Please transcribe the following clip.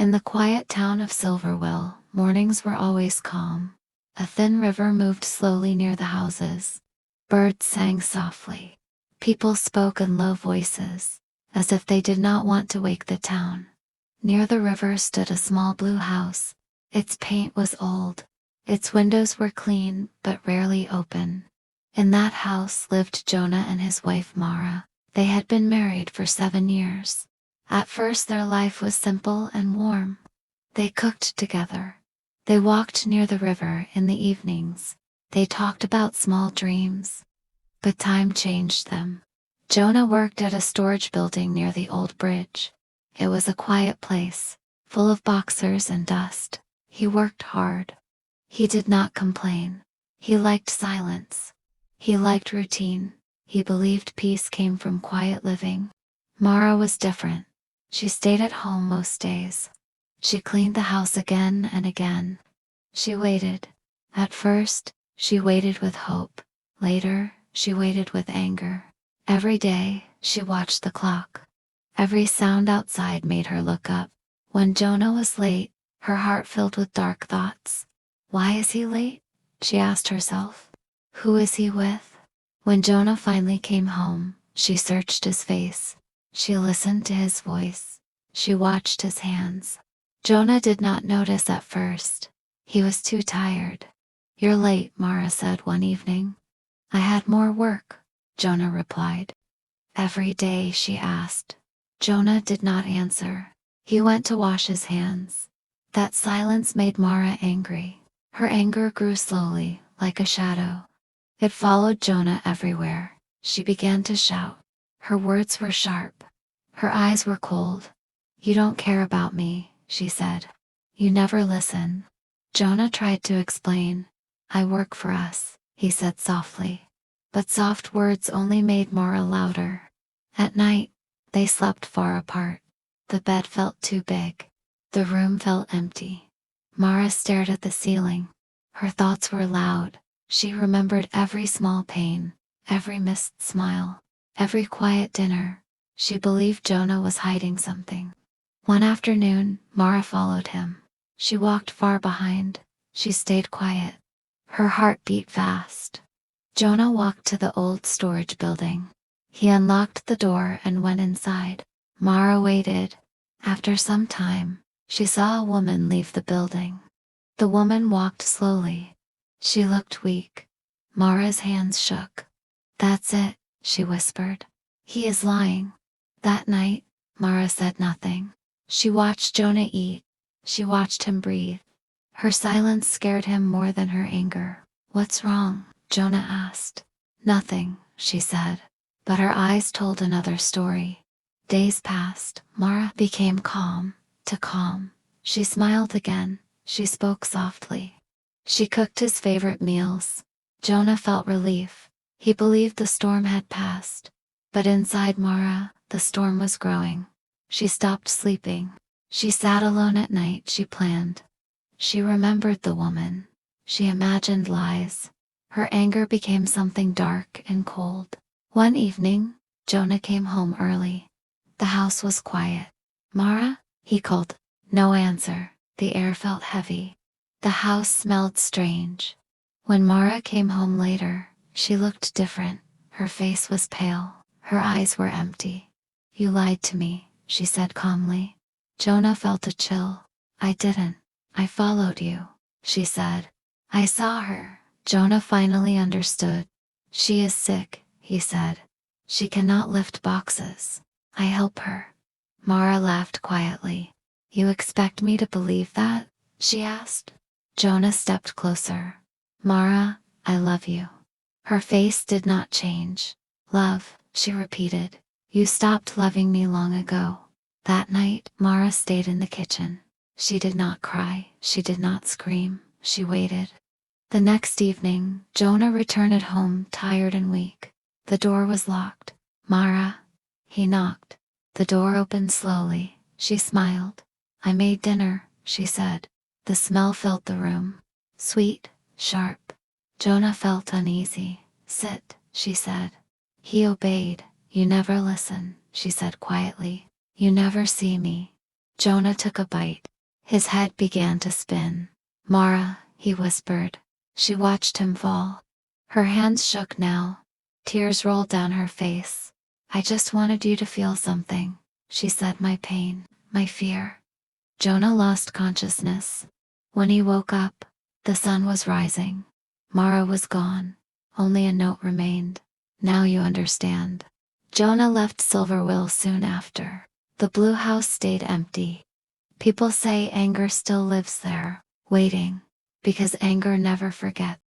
In the quiet town of Silverwell, mornings were always calm. A thin river moved slowly near the houses. Birds sang softly. People spoke in low voices, as if they did not want to wake the town. Near the river stood a small blue house. Its paint was old. Its windows were clean, but rarely open. In that house lived Jonah and his wife Mara. They had been married for 7 years. At first their life was simple and warm. They cooked together. They walked near the river in the evenings. They talked about small dreams. But time changed them. Jonah worked at a storage building near the old bridge. It was a quiet place, full of boxers and dust. He worked hard. He did not complain. He liked silence. He liked routine. He believed peace came from quiet living. Mara was different. She stayed at home most days. She cleaned the house again and again. She waited. At first, she waited with hope. Later, she waited with anger. Every day, she watched the clock. Every sound outside made her look up. When Jonah was late, her heart filled with dark thoughts. Why is he late? She asked herself. Who is he with? When Jonah finally came home, she searched his face. She listened to his voice. She watched his hands. Jonah did not notice at first. He was too tired. You're late, Mara said one evening. I had more work, Jonah replied. Every day, she asked. Jonah did not answer. He went to wash his hands. That silence made Mara angry. Her anger grew slowly, like a shadow. It followed Jonah everywhere. She began to shout. Her words were sharp. Her eyes were cold. You don't care about me, she said. You never listen. Jonah tried to explain. I work for us, he said softly. But soft words only made Mara louder. At night, they slept far apart. The bed felt too big. The room felt empty. Mara stared at the ceiling. Her thoughts were loud. She remembered every small pain, every missed smile, every quiet dinner. She believed Jonah was hiding something. One afternoon, Mara followed him. She walked far behind. She stayed quiet. Her heart beat fast. Jonah walked to the old storage building. He unlocked the door and went inside. Mara waited. After some time, she saw a woman leave the building. The woman walked slowly. She looked weak. Mara's hands shook. That's it, she whispered. He is lying. That night, Mara said nothing. She watched Jonah eat. She watched him breathe. Her silence scared him more than her anger. What's wrong? Jonah asked. Nothing, she said. But her eyes told another story. Days passed. Mara became calm. To calm. She smiled again. She spoke softly. She cooked his favorite meals. Jonah felt relief. He believed the storm had passed. But inside Mara, the storm was growing. She stopped sleeping. She sat alone at night. She planned. She remembered the woman. She imagined lies. Her anger became something dark and cold. One evening, Jonah came home early. The house was quiet. Mara? He called. No answer. The air felt heavy. The house smelled strange. When Mara came home later, she looked different. Her face was pale. Her eyes were empty. You lied to me, she said calmly. Jonah felt a chill. I didn't. I followed you, she said. I saw her. Jonah finally understood. She is sick, he said. She cannot lift boxes. I help her. Mara laughed quietly. You expect me to believe that? She asked. Jonah stepped closer. Mara, I love you. Her face did not change. Love, she repeated. You stopped loving me long ago. That night, Mara stayed in the kitchen. She did not cry. She did not scream. She waited. The next evening, Jonah returned home tired and weak. The door was locked. Mara? He knocked. The door opened slowly. She smiled. I made dinner, she said. The smell filled the room. Sweet, sharp. Jonah felt uneasy. Sit, she said. He obeyed. You never listen, she said quietly. You never see me. Jonah took a bite. His head began to spin. Mara, he whispered. She watched him fall. Her hands shook now. Tears rolled down her face. I just wanted you to feel something, she said. My pain, my fear. Jonah lost consciousness. When he woke up, the sun was rising. Mara was gone. Only a note remained. Now you understand. Jonah left Silverwill soon after. The blue house stayed empty. People say anger still lives there, waiting, because anger never forgets.